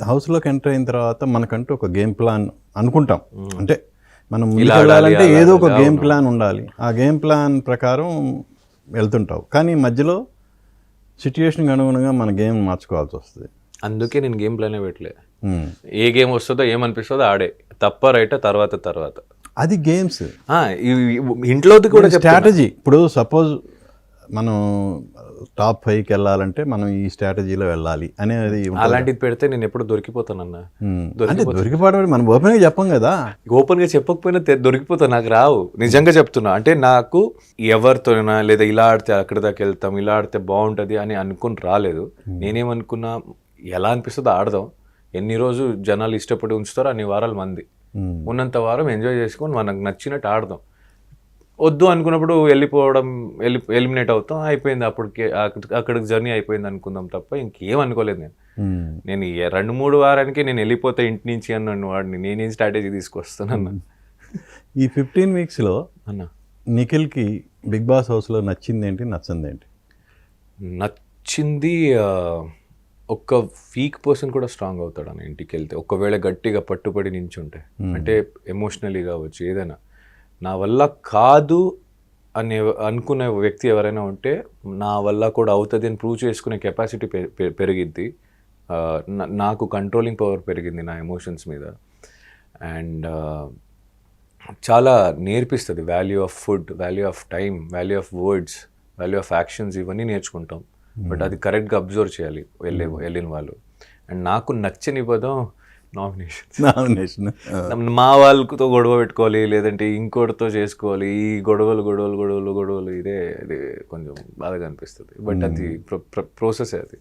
హౌస్లోకి ఎంటర్ అయిన తర్వాత మనకంటూ ఒక గేమ్ ప్లాన్ అనుకుంటాం. అంటే మనం ఇలా వెళ్ళాలంటే ఆడాలి, ఏదో ఒక అలా గేమ్ అవును. ప్లాన్ ఉండాలి. ఆ గేమ్ ప్లాన్ ప్రకారం వెళ్తుంటావు, కానీ మధ్యలో సిచ్యుయేషన్కి అనుగుణంగా మన గేమ్ మార్చుకోవాల్సి వస్తుంది. అందుకే నేను గేమ్ ప్లానే పెట్టలే. ఏ గేమ్ వస్తుందో ఏమనిపిస్తుందో ఆడే, తప్ప రైట్ తర్వాత. అది గేమ్స్ ఇంట్లోది కూడా స్ట్రాటజీ. ఇప్పుడు సపోజ్ మనం టాప్ 5కి వెళ్ళాలంటే మనం ఈ స్ట్రాటజీలో వెళ్ళాలి అనేది ఉంటుంది. అలాంటిది పెడితే నేను ఎప్పుడు దొరికిపోతానన్నా. అంటే దొరికిపోవడం మనం ఓపెన్గా చెప్పం కదా. ఓపెన్గా చెప్పకపోయినా దొరికిపోతా, నాకు రావు. నిజంగా చెప్తున్నా. అంటే నాకు ఎవరితోనైనా లేదా ఇలా ఆడితే అక్కడి దాకా వెళ్తాం, ఇలా ఆడితే బాగుంటుంది అని అనుకుని రాలేదు. నేనేమనుకున్నా, ఎలా అనిపిస్తుందో ఆడదాం, ఎన్ని రోజు జనాలు ఇష్టపడి ఉంచుతారో అన్ని వారాలు మంది ఉన్నంత వారం ఎంజాయ్ చేసుకొని మనకు నచ్చినట్టు ఆడదాం. వద్దు అనుకున్నప్పుడు వెళ్ళిపోవడం, ఎలిమినేట్ అవుతాం, అయిపోయింది. అప్పటికే అక్కడికి జర్నీ అయిపోయింది అనుకుందాం తప్ప ఇంకేం అనుకోలేదు. నేను 2-3 వారానికి నేను వెళ్ళిపోతే ఇంటి నుంచి అన్నాను వాడిని. నేనేం స్ట్రాటజీ తీసుకొస్తానన్నా. ఈ 15 వీక్స్లో అన్న నిఖిల్కి బిగ్ బాస్ హౌస్లో నచ్చింది ఏంటి, నచ్చింది ఏంటి? నచ్చింది ఒక్క వీక్ పర్సన్ కూడా స్ట్రాంగ్ అవుతాడు అన్న ఇంటికి వెళ్తే, ఒకవేళ గట్టిగా పట్టుబడి నించుంటే. అంటే ఎమోషనలీ కావచ్చు, ఏదైనా నా వల్ల కాదు అని అనుకునే వ్యక్తి ఎవరైనా ఉంటే నా వల్ల కూడా అవుతుంది అని ప్రూవ్ చేసుకునే కెపాసిటీ పెరిగిద్ది. నాకు కంట్రోలింగ్ పవర్ పెరిగింది నా ఎమోషన్స్ మీద. అండ్ చాలా నేర్పిస్తుంది. Value of food, value of time, value of words, value of actions, ఇవన్నీ నేర్చుకుంటాం. బట్ అది కరెక్ట్గా అబ్జర్వ్ చేయాలి వెళ్ళిన వాళ్ళు. అండ్ నాకు నచ్చని పదం నామినేషన్. మా వాళ్ళతో గొడవ పెట్టుకోవాలి, లేదంటే ఇంకోటితో చేసుకోవాలి, ఈ గొడవలు ఇదే కొంచెం బాధగా అనిపిస్తుంది. బట్ అది ప్రాసెస్ అది.